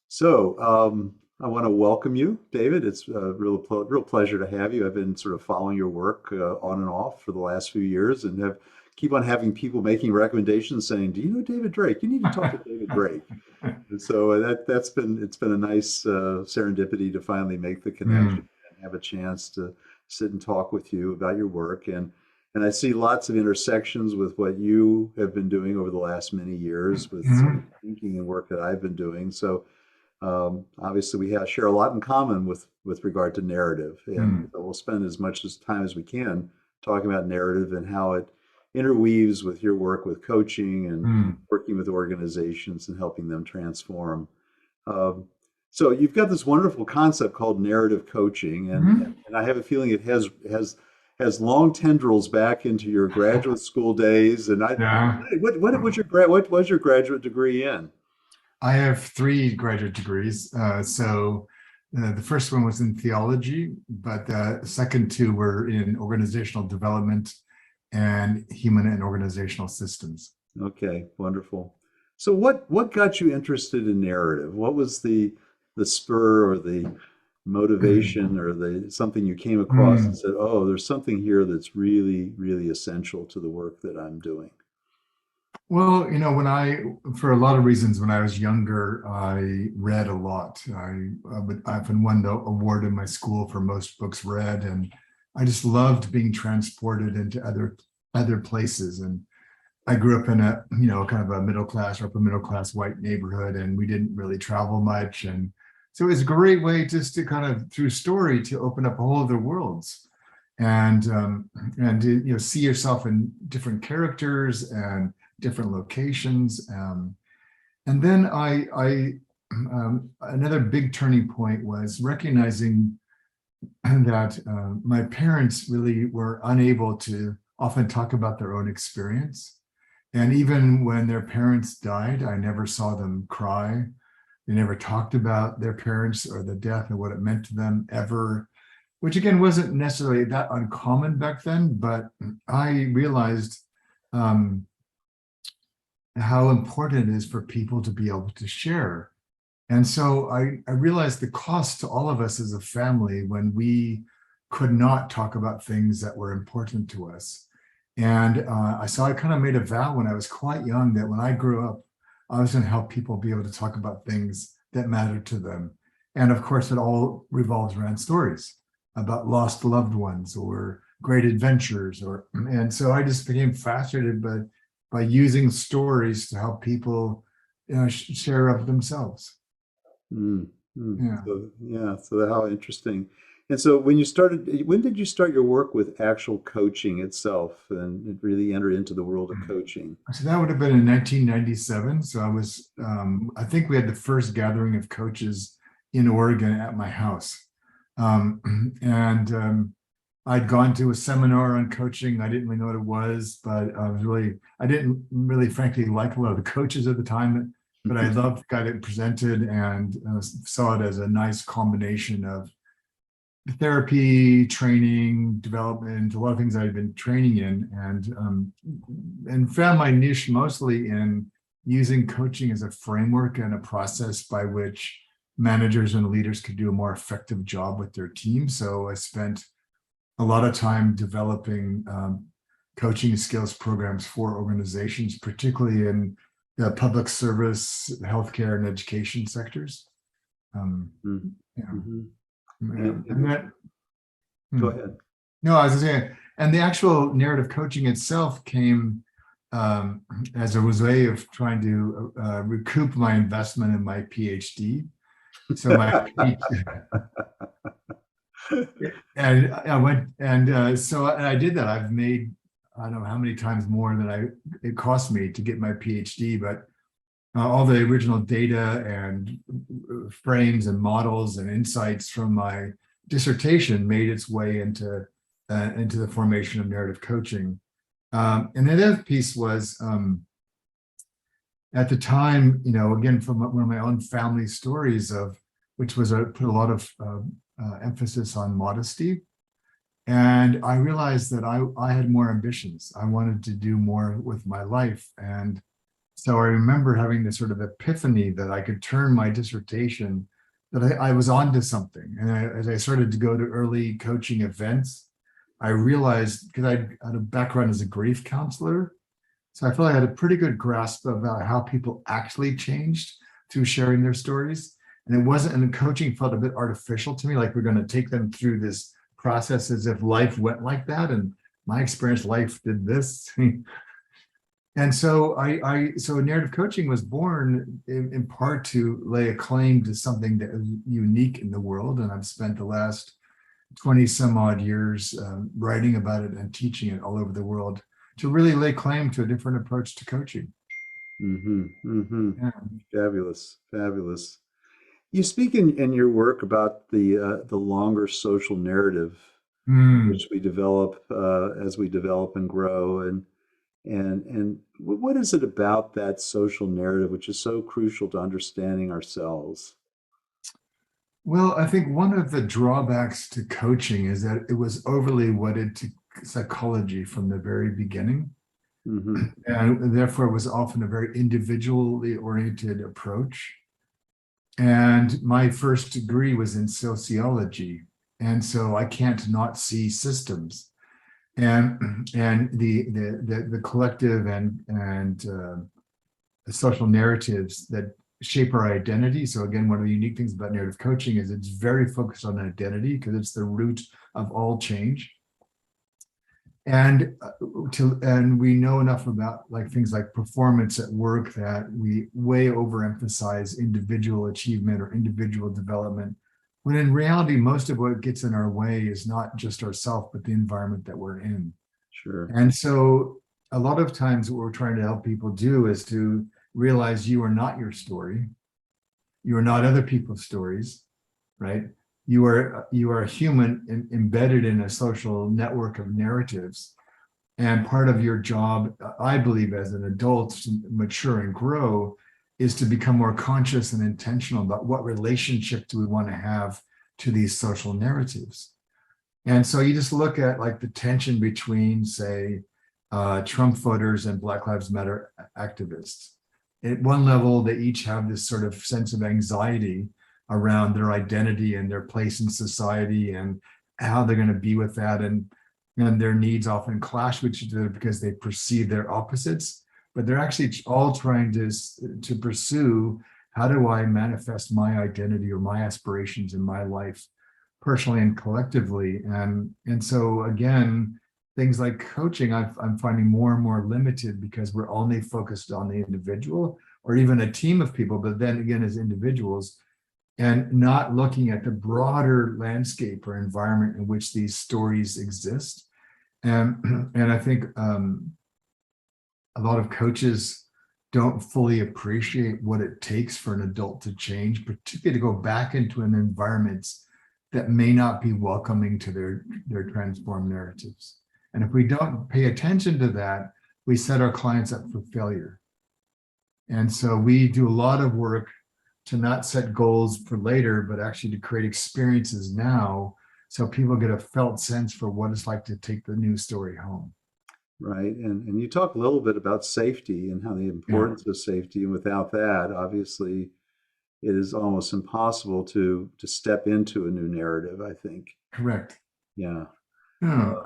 So, I want to welcome you, David. It's a real pleasure to have you. I've been sort of following your work on and off for the last few years, and have keep on having people making recommendations, saying, "Do you know David Drake? You need to talk to David Drake." And so it's been a nice serendipity to finally make the connection Mm, and have a chance to sit and talk with you about your work. And I see lots of intersections with what you have been doing over the last many years with some mhm, thinking and work that I've been doing. So obviously, share a lot in common with regard to narrative, and mm, we'll spend as much as time as we can talking about narrative and how it interweaves with your work with coaching and mm, working with organizations and helping them transform. Um, so you've got this wonderful concept called narrative coaching, mhm. and I have a feeling it has long tendrils back into your graduate school days. And Yeah. what was your graduate degree in? I have three graduate degrees. The first one was in theology, but the second two were in organizational development and human and organizational systems. Okay, wonderful. So what got you interested in narrative? What was the spur or the motivation or the something you came across and Mm. said, "Oh, there's something here that's really essential to the work that I'm doing." Well, for a lot of reasons, when I was younger, I read a lot. I often won the award in my school for most books read, and I just loved being transported into other places. And I grew up in kind of a middle class or upper middle class white neighborhood, and we didn't really travel much. And so it was a great way just to kind of through story to open up a whole other worlds and to see yourself in different characters and different locations. And then I another big turning point was recognizing that my parents really were unable to often talk about their own experience. And even when their parents died, I never saw them cry. They never talked about their parents or the death and what it meant to them ever, which again wasn't necessarily that uncommon back then. But I realized um, how important it is for people to be able to share. And so I realized the cost to all of us as a family when we could not talk about things that were important to us. And I kind of made a vow when I was quite young that when I grew up, I was going to help people be able to talk about things that mattered to them. And of course, it all revolves around stories about lost loved ones or great adventures. And so I just became fascinated by using stories to help people share of themselves. Mm, Yeah. So yeah, so how interesting. And so when did you start your work with actual coaching itself and really enter into the world of coaching? So that would have been in 1997. So I think we had the first gathering of coaches in Oregon at my house. And I'd gone to a seminar on coaching. I didn't really know what it was, but I didn't really, frankly, like a lot of the coaches at the time, but I loved the guy that presented and saw it as a nice combination of therapy, training, development, a lot of things I'd been training in, and found my niche mostly in using coaching as a framework and a process by which managers and leaders could do a more effective job with their team. So I spent a lot of time developing coaching skills programs for organizations, particularly in the public service, healthcare, and education sectors. Um, yeah. Mm-hmm. And And that, go hmm. ahead. No, I was saying, and the actual narrative coaching itself came as a way of trying to recoup my investment in my PhD. So my and I went and I did that. I've made I don't know how many times more than it cost me to get my PhD, but all the original data and frames and models and insights from my dissertation made its way into the formation of narrative coaching. And the other piece was at the time, again, from one of my own family stories of which was I put a lot of emphasis on modesty. And I realized that I had more ambitions. I wanted to do more with my life. And so I remember having this sort of epiphany that I could turn my dissertation, that I was onto something. And as I started to go to early coaching events, I realized, because I had a background as a grief counselor, so I felt I had a pretty good grasp about how people actually changed through sharing their stories. And it wasn't, and the coaching felt a bit artificial to me, like we're going to take them through this process as if life went like that. And my experience, life did this. And so so narrative coaching was born in part to lay a claim to something that is unique in the world. And I've spent the last 20 some odd years writing about it and teaching it all over the world to really lay claim to a different approach to coaching. Mm-hmm. Mm-hmm. Yeah. Fabulous. Fabulous. You speak in your work about the longer social narrative Mm. which we develop as we develop and grow, and what is it about that social narrative which is so crucial to understanding ourselves? Well, I think one of the drawbacks to coaching is that it was overly wedded to psychology from the very beginning. Mm-hmm. And therefore was often a very individually oriented approach. And my first degree was in sociology. And so I can't not see systems and the collective and the social narratives that shape our identity. So again, one of the unique things about narrative coaching is it's very focused on identity because it's the root of all change. And we know enough about like things like performance at work that we way overemphasize individual achievement or individual development, when in reality, most of what gets in our way is not just ourselves, but the environment that we're in. Sure. And so a lot of times what we're trying to help people do is to realize you are not your story. You are not other people's stories, right? You are a human embedded in a social network of narratives. And part of your job, I believe, as an adult to mature and grow, is to become more conscious and intentional about what relationship do we want to have to these social narratives. And so you just look at like the tension between, say, Trump voters and Black Lives Matter activists. At one level, they each have this sort of sense of anxiety around their identity and their place in society and how they're going to be with that. And their needs often clash with each other because they perceive their opposites, but they're actually all trying to pursue, how do I manifest my identity or my aspirations in my life, personally and collectively. And so again, things like coaching, I'm finding more and more limited because we're only focused on the individual or even a team of people, but then again, as individuals, and not looking at the broader landscape or environment in which these stories exist. And I think a lot of coaches don't fully appreciate what it takes for an adult to change, particularly to go back into an environment that may not be welcoming to their transformed narratives. And if we don't pay attention to that, we set our clients up for failure. And so we do a lot of work to not set goals for later, but actually to create experiences now so people get a felt sense for what it's like to take the new story home. Right. And you talk a little bit about safety and how the Yeah, importance of safety. And without that, obviously, it is almost impossible to step into a new narrative, I think. correct. Yeah. Yeah. Uh,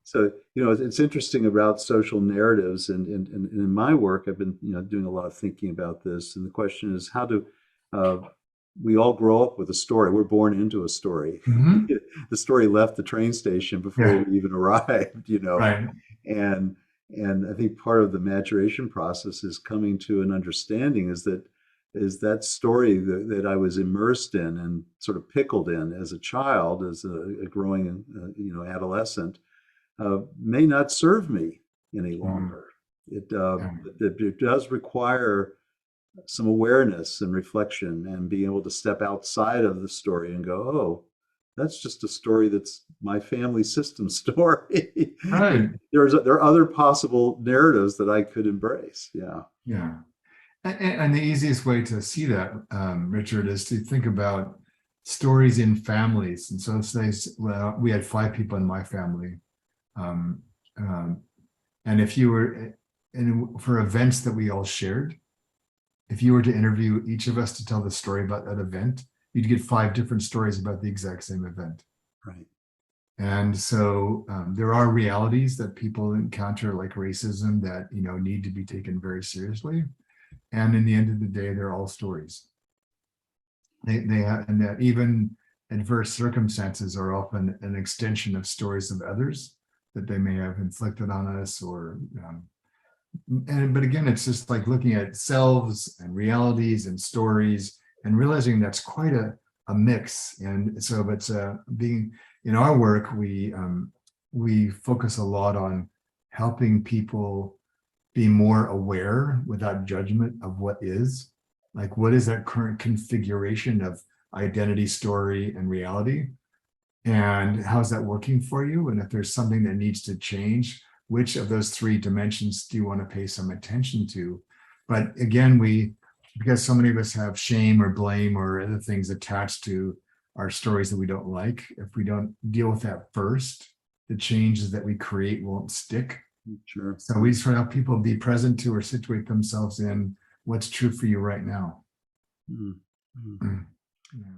so, it's interesting about social narratives. And in my work, I've been, doing a lot of thinking about this. And the question is, how do uh, we all grow up with a story? We're born into a story. Mm-hmm. The story left the train station before Yeah, we even arrived. right. And and I think part of the maturation process is coming to an understanding is that story that I was immersed in and sort of pickled in as a child, as a growing adolescent, may not serve me any Mm, longer. yeah, It does require some awareness and reflection and being able to step outside of the story and go, oh, that's just a story that's my family system story. right. And there are other possible narratives that I could embrace. Yeah. Yeah. And the easiest way to see that, Richard, is to think about stories in families. And so say, well, we had 5 people in my family. Um, um, and if you were, and for events that we all shared, if you were to interview each of us to tell the story about that event, you'd get 5 different stories about the exact same event. Right. And so there are realities that people encounter, like racism, that need to be taken very seriously. And in the end of the day, they're all stories. And that even adverse circumstances are often an extension of stories of others that they may have inflicted on us, or but again, it's just like looking at selves and realities and stories and realizing that's quite a mix. And so it's being in our work, we focus a lot on helping people be more aware without judgment of what is. Like, what is that current configuration of identity, story, and reality? And how's that working for you? And if there's something that needs to change, which of those 3 dimensions do you want to pay some attention to? But again, because so many of us have shame or blame or other things attached to our stories that we don't like, if we don't deal with that first, the changes that we create won't stick. Sure. So we just want to help people be present to or situate themselves in what's true for you right now. Mm-hmm. Mm. Yeah.